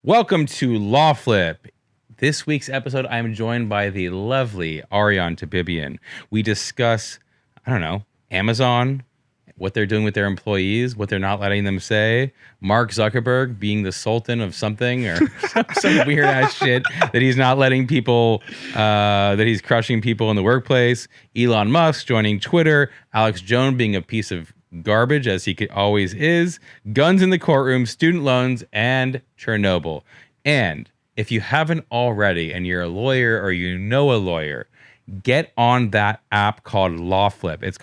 Welcome to Law Flip. This week's episode, I'm joined by the lovely Ariane Tabibian. We discuss, Amazon, what they're doing with their employees, what they're not letting them say, Mark Zuckerberg being the sultan of something or some weird ass shit that he's not letting people, that he's crushing people in the workplace, Elon Musk joining Twitter, Alex Jones being a piece of garbage as he always is, guns in the courtroom, student loans, and Chernobyl. And if you haven't already and you're a lawyer or you know a lawyer, get on that app called LawFlip. It's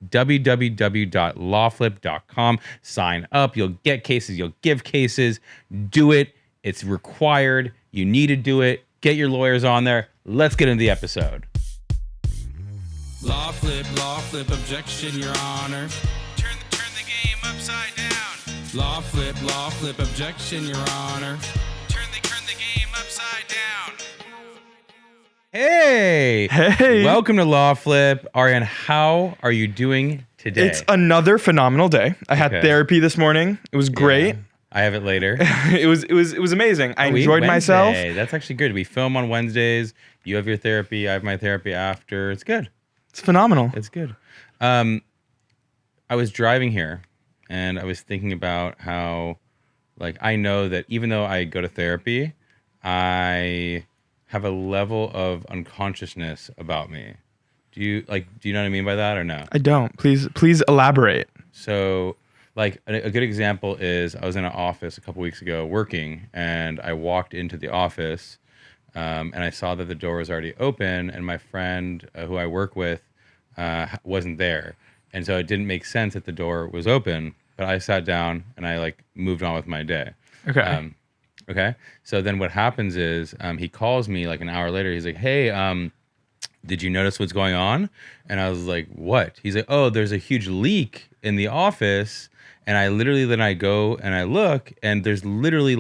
www.lawflip.com. Sign up. You'll get cases. You'll give cases. Do it. It's required. You need to do it. Get your lawyers on there. Let's get into the episode. Law flip, objection, your honor. Turn the game upside down. Law flip, objection, your honor. Turn the game upside down. Hey! Hey! Welcome to Law Flip. Ariane, how are you doing today? It's another phenomenal day. I had therapy this morning. It was great. Yeah, I have it later. It was amazing. I enjoyed myself. That's actually good. We film on Wednesdays. You have your therapy. I have my therapy after. It's good. It's phenomenal. It's good. I was driving here and I was thinking about how, I know that even though I go to therapy, I have a level of unconsciousness about me. Do you know what I mean by that or no? I don't. Please elaborate. So, a good example is I was in an office a couple weeks ago working, and I walked into the office, and I saw that the door was already open, and my friend who I work with wasn't there. And so it didn't make sense that the door was open, but I sat down and I moved on with my day. Okay. Okay. So then what happens is he calls me an hour later. He's like, hey, did you notice what's going on? And I was like, what? He's like, oh, there's a huge leak in the office. And I go and I look, and there's literally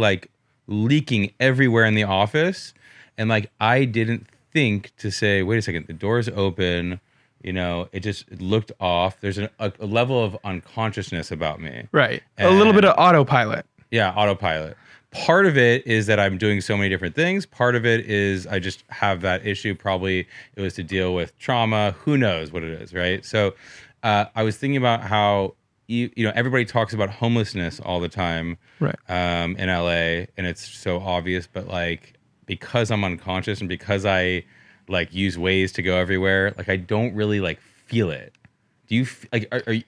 leaking everywhere in the office. And I didn't think to say, wait a second, the door's open. It just looked off. There's a level of unconsciousness about me. Right. A little bit of autopilot. Yeah, autopilot. Part of it is that I'm doing so many different things. Part of it is I just have that issue. Probably it was to deal with trauma. Who knows what it is, right? So I was thinking about how everybody talks about homelessness all the time, right? In LA, and it's so obvious. But because I'm unconscious and because I use Waze to go everywhere, I don't really feel it. Do you are you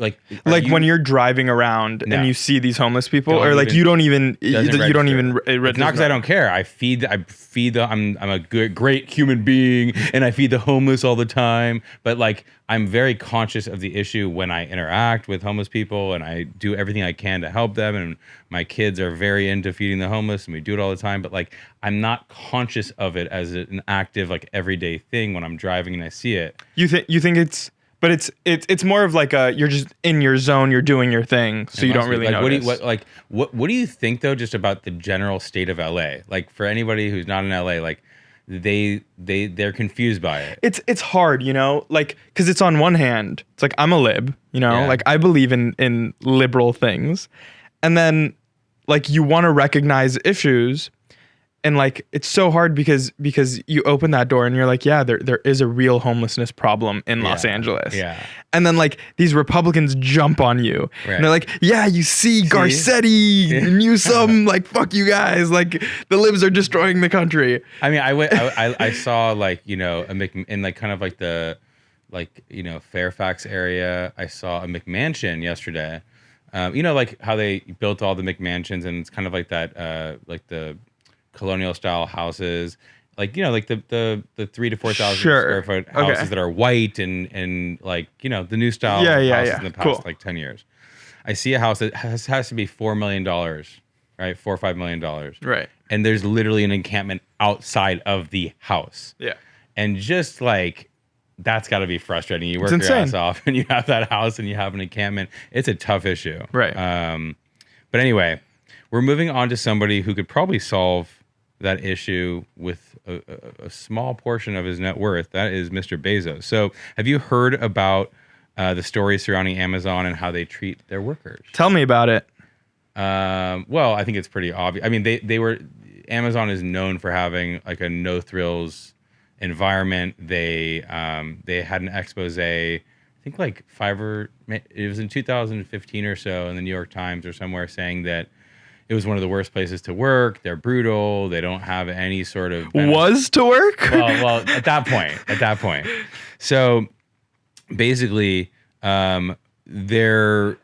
when you're driving around and you see these homeless people, or you don't even it's not because I don't care. I feed I'm a great human being and I feed the homeless all the time, but I'm very conscious of the issue when I interact with homeless people, and I do everything I can to help them, and my kids are very into feeding the homeless and we do it all the time, but I'm not conscious of it as an active everyday thing when I'm driving and I see it. You think but it's more of you're just in your zone, you're doing your thing, so you don't really notice. What do you think though, just about the general state of LA? For anybody who's not in LA, they're confused by it. It's hard, because it's on one hand, it's I'm a lib, I believe in liberal things, and then you want to recognize issues. And it's so hard because you open that door and you're yeah, there is a real homelessness problem in Los Angeles. Yeah. And then these Republicans jump on you. Right. And they're yeah, you see Garcetti, Newsom, fuck you guys. The libs are destroying the country. I mean, I saw in kind of the Fairfax area. I saw a McMansion yesterday. How they built all the McMansions, and it's kind of that the colonial style houses, the 3,000 to 4,000 square foot houses that are white and the new style houses in the past 10 years. I see a house that has to be $4 million, right? $4 or $5 million, right? And there's literally an encampment outside of the house. Yeah, and just that's got to be frustrating. You work your ass off and you have that house and you have an encampment. It's a tough issue, right? But anyway, we're moving on to somebody who could probably solve that issue with a small portion of his net worth. That is Mr. Bezos. So have you heard about the stories surrounding Amazon and how they treat their workers? Tell me about it. Well, I think it's pretty obvious. I mean, Amazon is known for having like a no thrills environment. They had an expose, I think like it was in 2015 or so in the New York Times or somewhere, saying that it was one of the worst places to work. They're brutal. They don't have any sort of was to work. Well, at that point. So basically, there's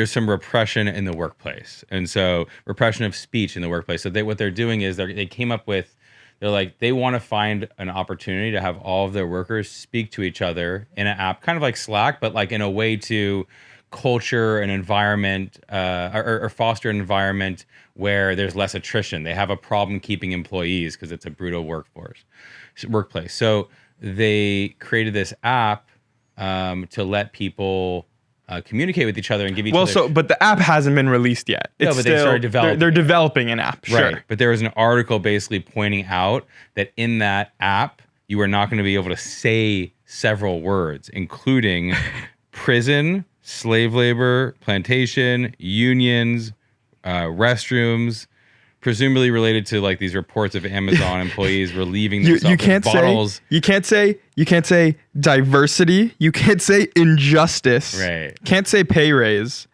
some repression in the workplace, and so repression of speech in the workplace. So what they're doing is they came up with, they want to find an opportunity to have all of their workers speak to each other in an app, kind of like Slack, but like in a way to culture an environment or foster an environment where there's less attrition. They have a problem keeping employees because it's a brutal workplace. So they created this app to let people communicate with each other and give each other. But the app hasn't been released yet. They started developing. They're developing an app, right? Sure. But there was an article basically pointing out that in that app, you are not going to be able to say several words, including prison, slave labor, plantation, unions, restrooms, presumably related to like these reports of Amazon employees relieving themselves with bottles. You can't say diversity. You can't say injustice. Right. Can't say pay raise.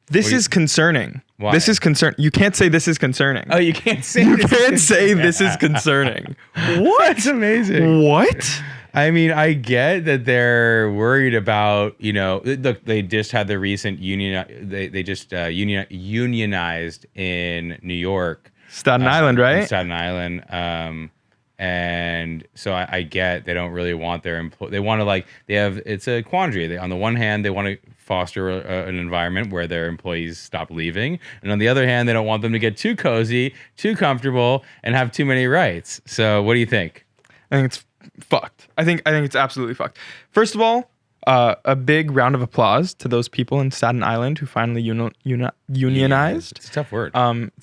This is concerning. Why? This is concern. You can't say this is concerning. Oh, you can't say. You can't say this is concerning. What? That's amazing. What? I mean, I get that they're worried about, look, they just had the recent union. They just unionized in New York. Staten Island, right? In Staten Island. And so I get they don't really want their employees. They want to it's a quandary. On the one hand, they want to foster an environment where their employees stop leaving. And on the other hand, they don't want them to get too cozy, too comfortable, and have too many rights. So what do you think? I think it's fucked. I think it's absolutely fucked. First of all, a big round of applause to those people in Staten Island who finally unionized. It's a tough word.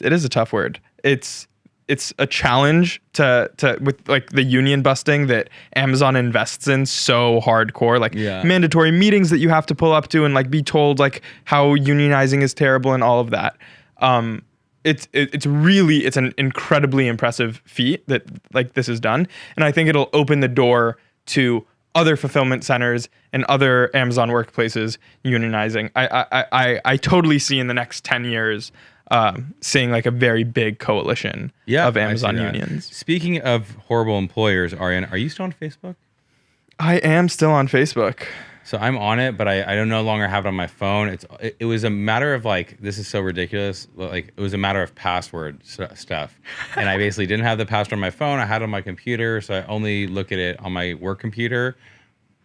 It is a tough word. It's a challenge to with like the union busting that Amazon invests in so hardcore, like mandatory meetings that you have to pull up to and like be told like how unionizing is terrible and all of that. It's an incredibly impressive feat that like this is done, and I think it'll open the door to other fulfillment centers and other Amazon workplaces unionizing. I totally see in the next 10 years seeing like a very big coalition of Amazon unions. Speaking of horrible employers, Ariane, are you still on Facebook? I am still on Facebook. So I'm on it, but I don't no longer have it on my phone. It was a matter of like, this is so ridiculous. Like it was a matter of password stuff. And I basically didn't have the password on my phone. I had it on my computer. So I only look at it on my work computer.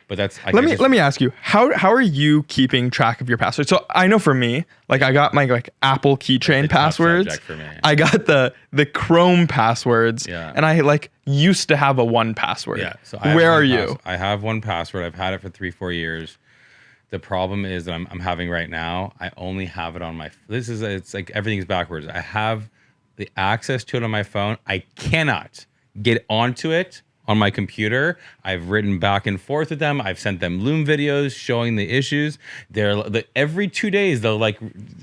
But that's let me ask you, how are you keeping track of your passwords? So I know for me, like I got my like Apple keychain passwords. For me. I got the Chrome passwords, and I like used to have a 1Password. Yeah. So where are you? I have 1Password. I've had it for 3-4 years. The problem is that I'm having right now. I only have it on my. It's like everything's backwards. I have the access to it on my phone. I cannot get onto it on my computer. I've written back and forth with them. I've sent them Loom videos showing the issues. Every 2 days, they'll like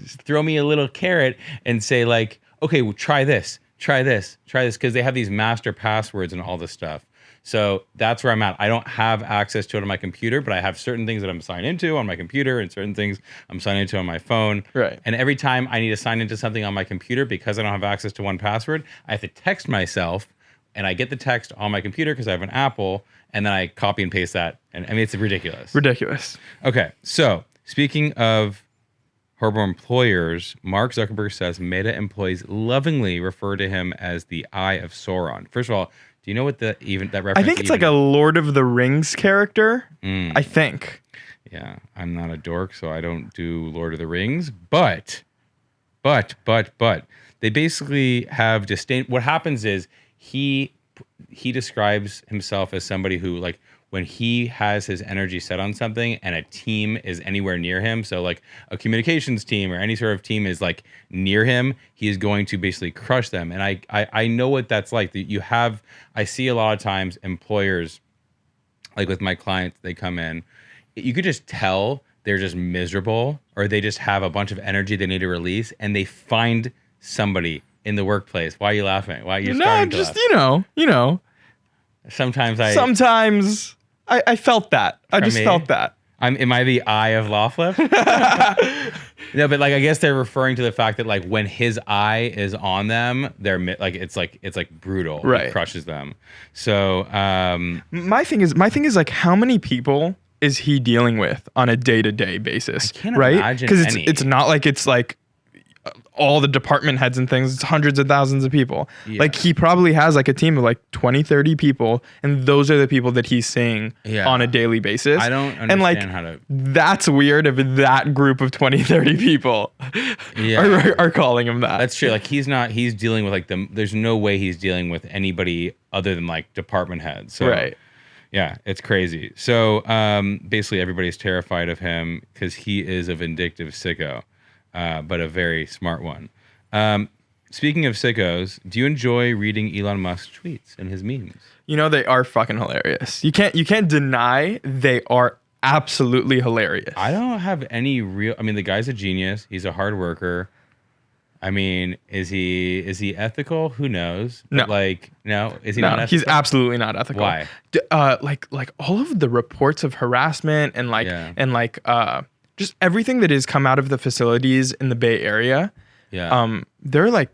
throw me a little carrot and say like, okay, well, try this, because they have these master passwords and all this stuff. So that's where I'm at. I don't have access to it on my computer, but I have certain things that I'm signed into on my computer and certain things I'm signed into on my phone. Right. And every time I need to sign into something on my computer, because I don't have access to 1Password, I have to text myself. And I get the text on my computer because I have an Apple, and then I copy and paste that. And I mean, it's ridiculous. Ridiculous. Okay, so speaking of horrible employers, Mark Zuckerberg says Meta employees lovingly refer to him as the Eye of Sauron. First of all, do you know what that reference? I think it's like a Lord of the Rings character. I think. Yeah, I'm not a dork, so I don't do Lord of the Rings. But they basically have disdain. What happens is he describes himself as somebody who, like, when he has his energy set on something and a team is anywhere near him, so like a communications team or any sort of team is like near him, he is going to basically crush them. And I know what that's like. I see a lot of times employers, like with my clients, they come in, you could just tell they're just miserable, or they just have a bunch of energy they need to release, and they find somebody in the workplace. Why are you laughing? Why are you No, starting to just laugh? you know. Sometimes I felt that. I From just me? felt that. am I the eye of Lawflip? No, but like I guess they're referring to the fact that like when his eye is on them, they're like it's like brutal. Right. It crushes them. So My thing is like, how many people is he dealing with on a day-to-day basis? I can't right? imagine Because any. it's not like it's like all the department heads and things. It's hundreds of thousands of people. Yeah. Like he probably has like a team of like 20, 30 people, and those are the people that he's seeing Yeah. on a daily basis. I don't understand and like, how to. that's weird if that group of 20, 30 people Yeah. are calling him that. That's true. Like he's dealing with like there's no way he's dealing with anybody other than like department heads. So right. yeah, it's crazy. So basically everybody's terrified of him because he is a vindictive sicko, but a very smart one. Speaking of sickos, do you enjoy reading Elon Musk's tweets and his memes? You know, they are fucking hilarious. You can't deny they are absolutely hilarious. I don't have any real. I mean, the guy's a genius. He's a hard worker. I mean, is he ethical? Who knows? No. But like, no, is he No, not ethical? he's absolutely not ethical. Why? Like all of the reports of harassment and just everything that has come out of the facilities in the Bay Area. Yeah. There are like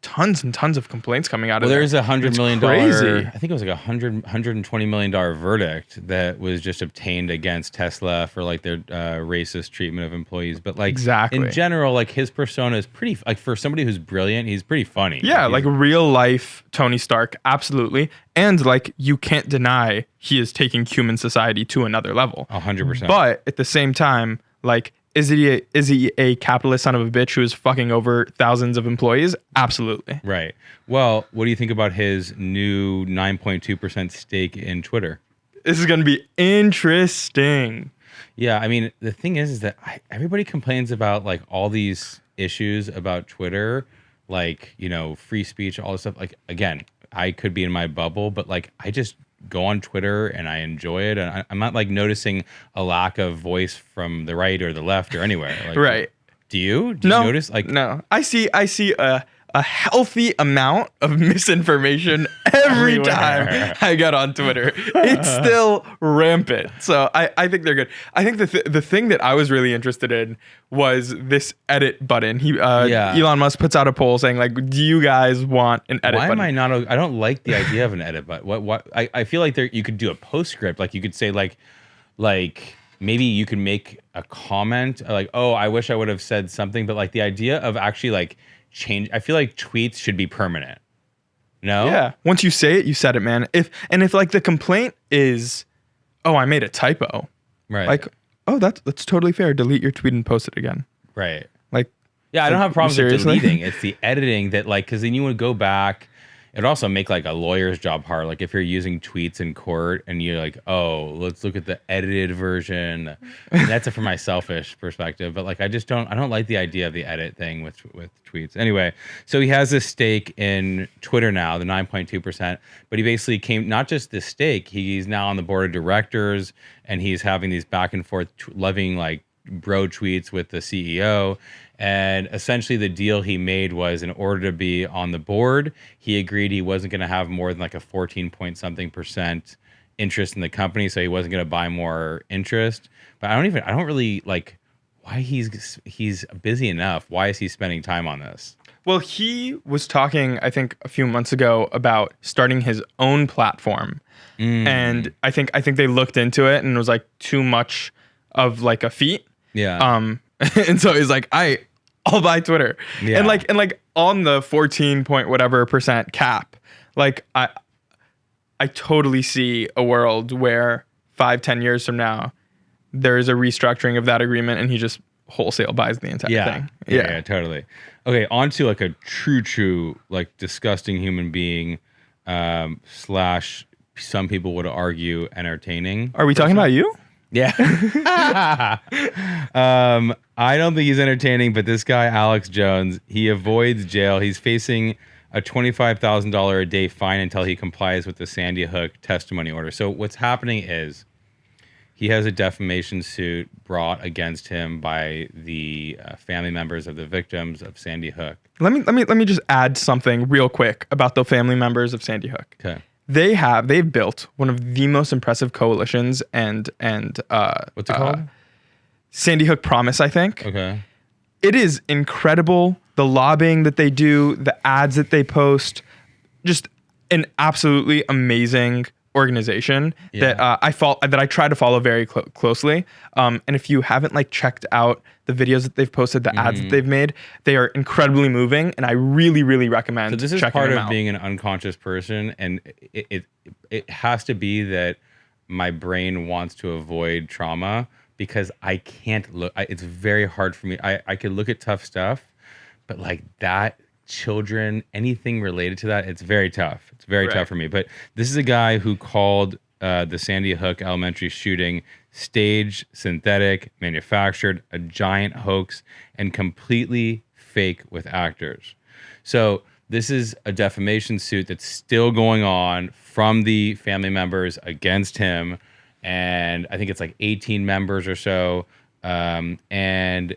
tons and tons of complaints coming out of Well, there. there's $100 It's million. crazy. I think it was like $120 million verdict that was just obtained against Tesla for like their racist treatment of employees. But like Exactly. in general, like his persona is pretty like for somebody who's brilliant, he's pretty funny. Yeah, he's- like real life Tony Stark, absolutely. And like you can't deny he is taking human society to another level. 100%. But at the same time, like, is he a capitalist son of a bitch who is fucking over thousands of employees? Absolutely. Right. Well, what do you think about his new 9.2% stake in Twitter? This is gonna be interesting. Yeah, I mean, the thing is that everybody complains about like all these issues about Twitter, like, you know, free speech, all this stuff. Like, again, I could be in my bubble, but like, I just go on Twitter and I enjoy it. And I'm not like noticing a lack of voice from the right or the left or anywhere. Like, Right. Do you? Do you No, notice? Like, no. I see a healthy amount of misinformation every Everywhere. time I get on Twitter. It's still rampant. So I think they're good. I think the thing that I was really interested in was this edit button. Elon Musk puts out a poll saying like, do you guys want an edit why button? am I not? I don't like the idea of an edit button. What? I feel like you could do a postscript. Like you could say like maybe you can make a comment like, oh, I wish I would have said something. But like the idea of actually like change. I feel like tweets should be permanent. No. Yeah. Once you say it, you said it, man. If like the complaint is, oh, I made a typo. Right. Like, oh, that's totally fair. Delete your tweet and post it again. right. Like, Yeah, I don't have problems with Seriously? deleting. It's the editing that like, because then you would go back. It'd also make like a lawyer's job hard. Like if you're using tweets in court and you're like, oh, let's look at the edited version. And that's it from my selfish perspective. But like, I don't like the idea of the edit thing with tweets. Anyway, so he has this stake in Twitter now, the 9.2%. But he basically came, not just this stake, he's now on the board of directors and he's having these back and forth loving like bro tweets with the CEO. And essentially the deal he made was in order to be on the board, he agreed he wasn't going to have more than like a 14 point something percent interest in the company. So he wasn't going to buy more interest. But I don't really like why he's busy enough. Why is he spending time on this? well, he was talking, I think, a few months ago about starting his own platform, and I think they looked into it and it was like too much of like a feat. Yeah. And so he's like, I'll buy Twitter. Yeah. And like on the 14 point whatever percent cap, like I totally see a world where 5-10 years from now, there is a restructuring of that agreement and he just wholesale buys the entire thing. Yeah, totally. Okay, on to like a true, like disgusting human being, slash some people would argue entertaining. Are we talking about you? Yeah. I don't think he's entertaining, but this guy, Alex Jones, he avoids jail. He's facing a $25,000 a day fine until he complies with the Sandy Hook testimony order. So what's happening is he has a defamation suit brought against him by the family members of the victims of Sandy Hook. Let me just add something real quick about the family members of Sandy Hook. Okay. They've built one of the most impressive coalitions and What's it called? Sandy Hook Promise, I think. Okay. It is incredible, the lobbying that they do, the ads that they post, just an absolutely amazing organization that I try to follow very closely. And if you haven't like checked out the videos that they've posted, the ads that they've made, they are incredibly moving, and I really, really recommend. So this is checking part them of out. being an unconscious person, and it has to be that my brain wants to avoid trauma because I can't look. It's very hard for me. I could look at tough stuff, but like that, children, anything related to that, it's very tough. It's very tough for me. But this is a guy who called the Sandy Hook Elementary shooting staged, synthetic, manufactured, a giant hoax, and completely fake with actors. So this is a defamation suit that's still going on from the family members against him. And I think it's like 18 members or so. And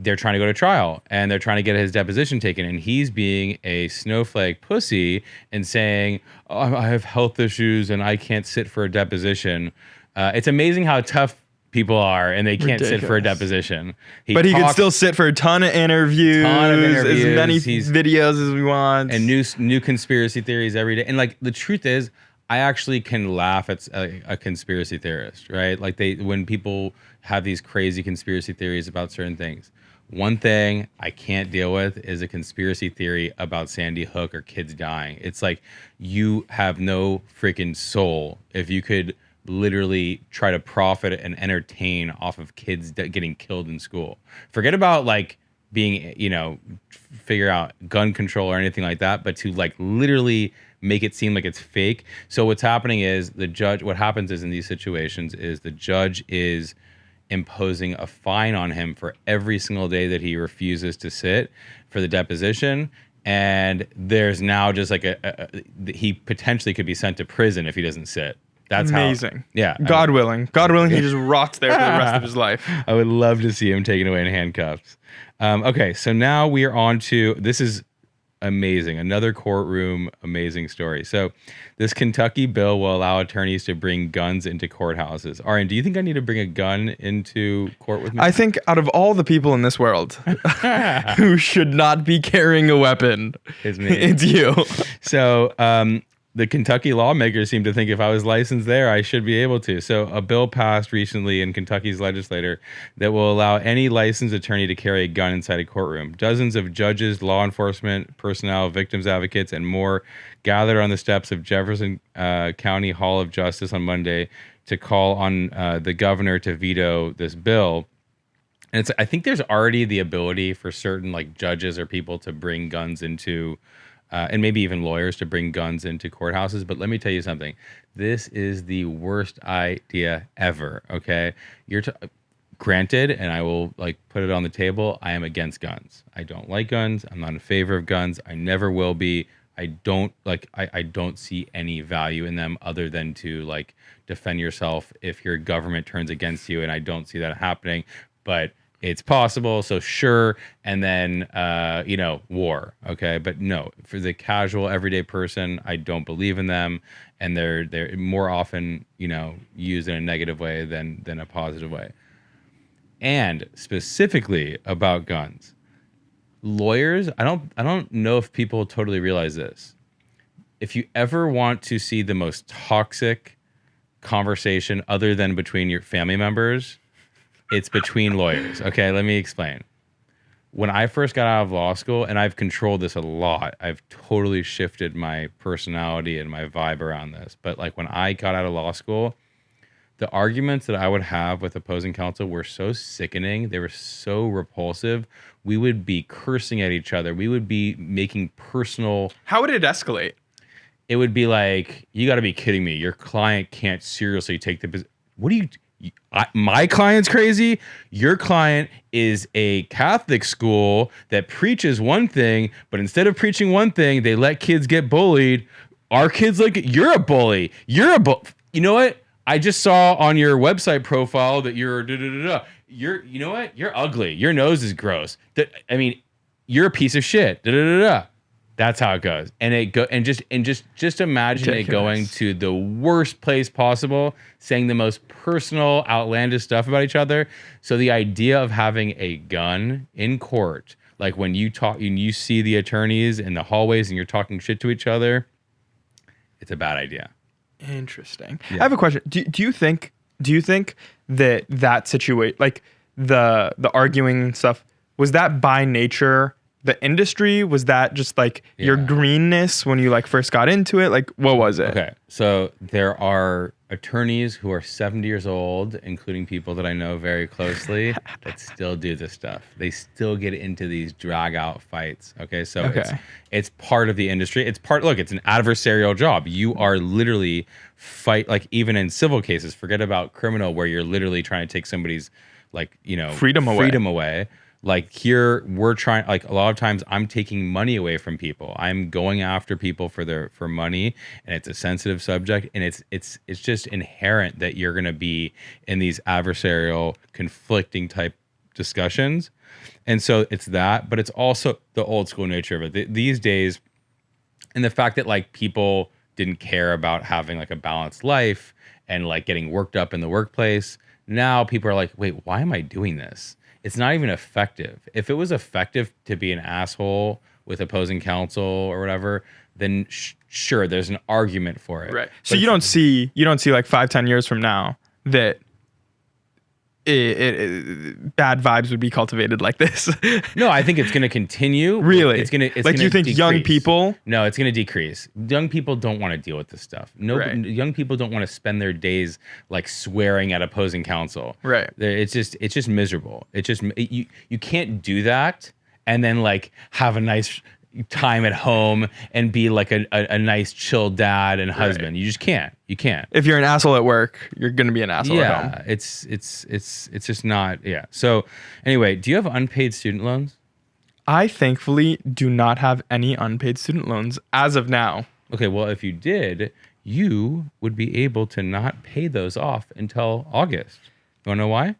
they're trying to go to trial, and they're trying to get his deposition taken. And he's being a snowflake pussy and saying, oh, I have health issues and I can't sit for a deposition. It's amazing how tough people are, and they can't sit for a deposition. But he can still sit for a ton of interviews, as many videos as we want, and new conspiracy theories every day. And like the truth is, I actually can laugh at a conspiracy theorist, right? Like when people have these crazy conspiracy theories about certain things. One thing I can't deal with is a conspiracy theory about Sandy Hook or kids dying. It's like, you have no freaking soul if you could literally try to profit and entertain off of kids getting killed in school. Forget about like being, figure out gun control or anything like that, but to like literally make it seem like it's fake. So what's happening is what happens is in these situations is the judge is imposing a fine on him for every single day that he refuses to sit for the deposition. And there's now just like he potentially could be sent to prison if he doesn't sit. That's amazing. Yeah. God willing, he just rots there for the rest of his life. I would love to see him taken away in handcuffs. Okay, so now we are on to, this is amazing. Another courtroom, amazing story. So this Kentucky bill will allow attorneys to bring guns into courthouses. Arian, do you think I need to bring a gun into court with me? I think out of all the people in this world who should not be carrying a weapon, it's you. So the Kentucky lawmakers seem to think if I was licensed there, I should be able to. So a bill passed recently in Kentucky's legislature that will allow any licensed attorney to carry a gun inside a courtroom. Dozens of judges, law enforcement personnel, victims advocates, and more gathered on the steps of Jefferson County Hall of Justice on Monday to call on the governor to veto this bill. And I think there's already the ability for certain like judges or people to bring guns into and maybe even lawyers to bring guns into courthouses. But let me tell you something. This is the worst idea ever, okay? Granted, and I will like put it on the table, I am against guns. I don't like guns. I'm not in favor of guns. I never will be. I don't see any value in them other than to like defend yourself if your government turns against you, and I don't see that happening. But it's possible, so sure, and then war, okay? But no, for the casual everyday person, I don't believe in them, and they're more often, used in a negative way than a positive way. And specifically about guns, lawyers, I don't know if people totally realize this. If you ever want to see the most toxic conversation other than between your family members, it's between lawyers. Okay, let me explain. When I first got out of law school, and I've controlled this a lot, I've totally shifted my personality and my vibe around this. But like when I got out of law school, the arguments that I would have with opposing counsel were so sickening. They were so repulsive. We would be cursing at each other. We would be making personal. How would it escalate? It would be like, you got to be kidding me. Your client can't seriously take the position. What do you... my client's crazy. Your client is a Catholic school that preaches one thing, but instead of preaching one thing, they let kids get bullied. Our kids you're a bully. You know what? I just saw on your website profile that you're da, da, da, da. You know what? You're ugly. Your nose is gross. I mean, you're a piece of shit. Da, da, da, da. That's how it goes. And just imagine Ridiculous. it going to the worst place possible, saying the most personal, outlandish stuff about each other. So the idea of having a gun in court, like when you talk and you see the attorneys in the hallways and you're talking shit to each other, it's a bad idea. Interesting. Yeah. I have a question. Do you think that situation, like the arguing stuff, was that by nature the industry? Was that just like your Yeah. greenness when you like first got into it? Like, what was it? Okay, so there are attorneys who are 70 years old, including people that I know very closely, that still do this stuff. They still get into these drag out fights. Okay, so it's part of the industry. It's an adversarial job. You are literally fight, like even in civil cases, forget about criminal where you're literally trying to take somebody's freedom away. Like here, we're trying. Like a lot of times, I'm taking money away from people. I'm going after people for money, and it's a sensitive subject. And it's just inherent that you're going to be in these adversarial, conflicting type discussions, and so it's that. But it's also the old school nature of it. These days, and the fact that like people didn't care about having like a balanced life and like getting worked up in the workplace. Now people are like, wait, why am I doing this? It's not even effective. If it was effective to be an asshole with opposing counsel or whatever, then sure, there's an argument for it. Right. So you don't see like 5-10 years from now that bad vibes would be cultivated like this. No, I think it's going to continue. Really? It's like, gonna do you think decrease. young people? No, it's going to decrease. Young people don't want to deal with this stuff. No, Right. Young people don't want to spend their days like swearing at opposing counsel. Right. It's just miserable. You can't do that and then like have a nice time at home and be like a nice chill dad and husband. Right. You just can't. You can't. If you're an asshole at work, you're gonna be an asshole at home. Yeah, it's just not. Yeah. So anyway, do you have unpaid student loans? I thankfully do not have any unpaid student loans as of now. Okay, well, if you did, you would be able to not pay those off until August. You want to know why?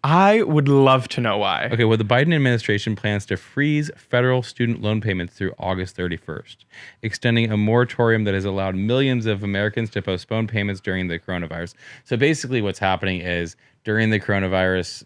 I would love to know why. Okay, well, the Biden administration plans to freeze federal student loan payments through August 31st, extending a moratorium that has allowed millions of Americans to postpone payments during the coronavirus. So basically what's happening is during the coronavirus,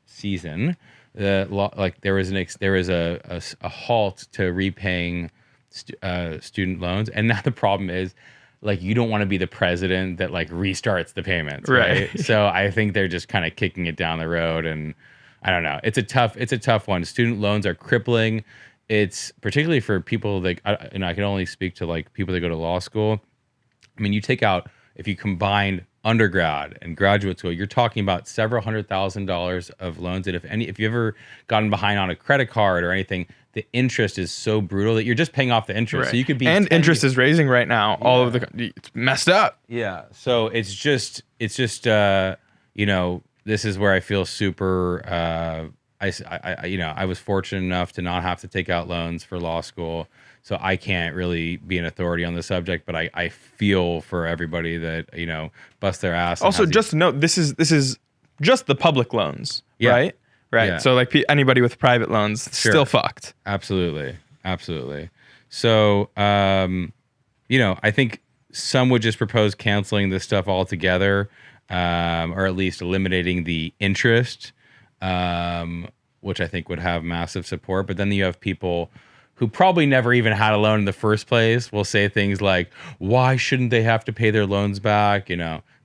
season, there was a halt to repaying student loans. And now the problem is, like, you don't want to be the president that like restarts the payments, right? So I think they're just kind of kicking it down the road, and I don't know. It's a tough one. Student loans are crippling. It's particularly for people that, and I can only speak to like people that go to law school. I mean, you take out, if you combine undergrad and graduate school, you're talking about several $100,000 of loans. And if you ever gotten behind on a credit card or anything, the interest is so brutal that you're just paying off the interest. Right. So you could be, and interest is raising right now. Yeah. All of it's messed up. Yeah. So it's just this is where I feel super. I was fortunate enough to not have to take out loans for law school, so I can't really be an authority on the subject. But I feel for everybody that bust their ass. Also, just to note, this is just the public loans, right? Right. Yeah. So like anybody with private loans still fucked. Absolutely. So I think some would just propose canceling this stuff altogether, or at least eliminating the interest, which I think would have massive support. But then you have people who probably never even had a loan in the first place will say things like, why shouldn't they have to pay their loans back?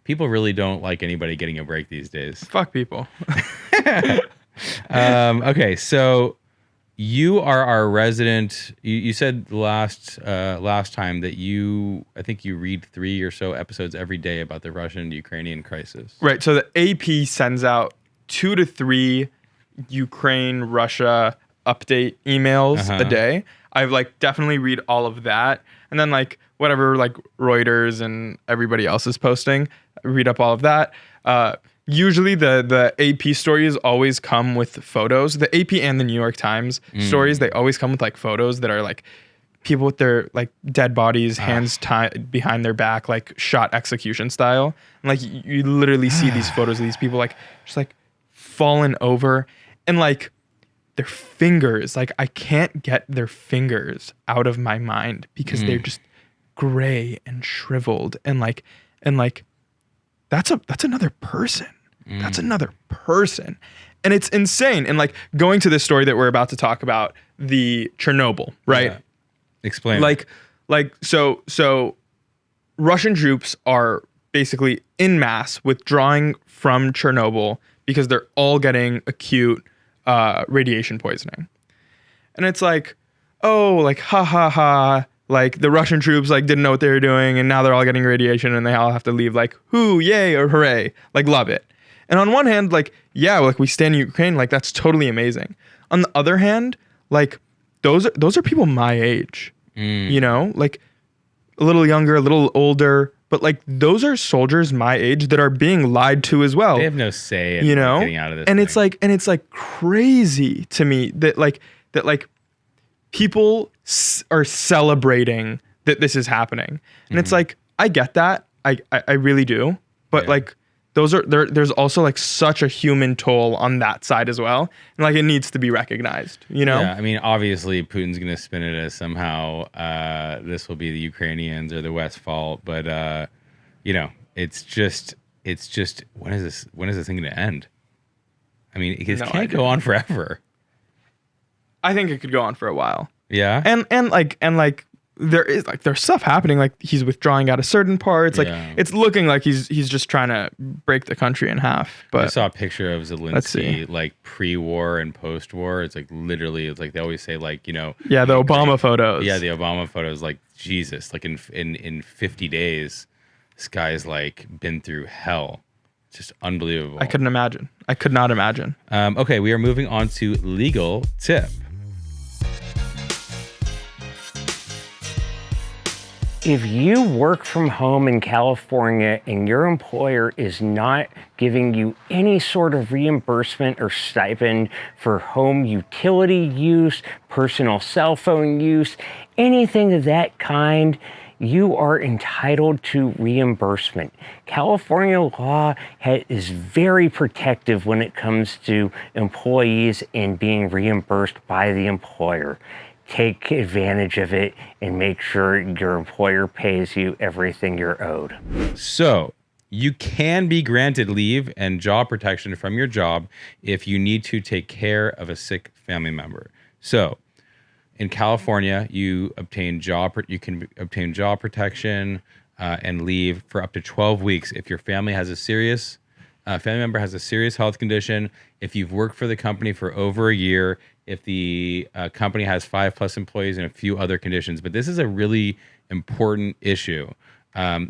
People really don't like anybody getting a break these days. Fuck people. Okay, so you are our resident. You said last time that I think you read 3 or so episodes every day about the Russian-Ukrainian crisis. Right. So the AP sends out 2 to 3 Ukraine-Russia update emails a day. I've like definitely read all of that, and then like whatever like Reuters and everybody else is posting, read up all of that. Usually the AP stories always come with photos. The AP and the New York Times stories, they always come with like photos that are like people with their like dead bodies, hands tied behind their back, like shot execution style. And like you literally see these photos of these people like just like fallen over, and like their fingers, like I can't get their fingers out of my mind because they're just gray and shriveled, and like that's another person. That's another person. And it's insane. And like going to this story that we're about to talk about, the Chernobyl, right? Yeah. Explain. So Russian troops are basically en masse withdrawing from Chernobyl because they're all getting acute radiation poisoning. And it's like, oh, like ha ha ha, like the Russian troops like didn't know what they were doing and now they're all getting radiation and they all have to leave, like hoo, yay, or hooray, like love it. And on one hand, like, yeah, like we stand in Ukraine, like that's totally amazing. On the other hand, like those are people my age, you know, like a little younger, a little older, but like those are soldiers my age that are being lied to as well. They have no say in you know, getting out of this and thing. it's like crazy to me that people are celebrating that this is happening, and it's like I get that, I really do, but like there's also like such a human toll on that side as well, and like it needs to be recognized, you know. Yeah, I mean, obviously Putin's gonna spin it as somehow this will be the Ukrainians or the West's fault, but you know, it's just when is this thing gonna end? I mean, it can't go on forever. I think it could go on for a while. Yeah, and like there's stuff happening, like he's withdrawing out of certain parts, like it's looking like he's just trying to break the country in half. But I saw a picture of Zelensky like pre-war and post-war. It's like literally, it's like they always say, like, you know, the Obama photos. Yeah, the Obama photos, like Jesus, like in 50 days, this guy's like been through hell. It's just unbelievable. I could not imagine. Okay, we are moving on to legal tip. If you work from home in California and your employer is not giving you any sort of reimbursement or stipend for home utility use, personal cell phone use, anything of that kind, you are entitled to reimbursement. California law is very protective when it comes to employees and being reimbursed by the employer. Take advantage of it and make sure your employer pays you everything you're owed. So you can be granted leave and job protection from your job if you need to take care of a sick family member. So in California, you can obtain job protection and leave for up to 12 weeks if your family member has a serious health condition, if you've worked for the company for over a year, if the company has 5+ employees, and a few other conditions. But this is a really important issue.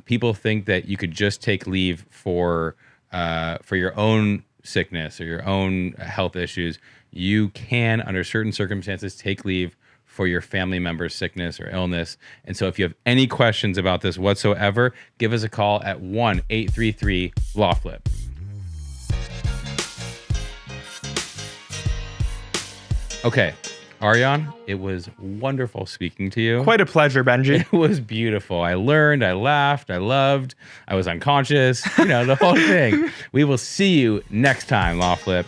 People think that you could just take leave for your own sickness or your own health issues. You can, under certain circumstances, take leave for your family member's sickness or illness. And so if you have any questions about this whatsoever, give us a call at 1-833-LAW-FLIP. Okay, Ariane, it was wonderful speaking to you. Quite a pleasure, Benji. It was beautiful. I learned, I laughed, I loved, I was unconscious, you know, the whole thing. We will see you next time, LawFlip.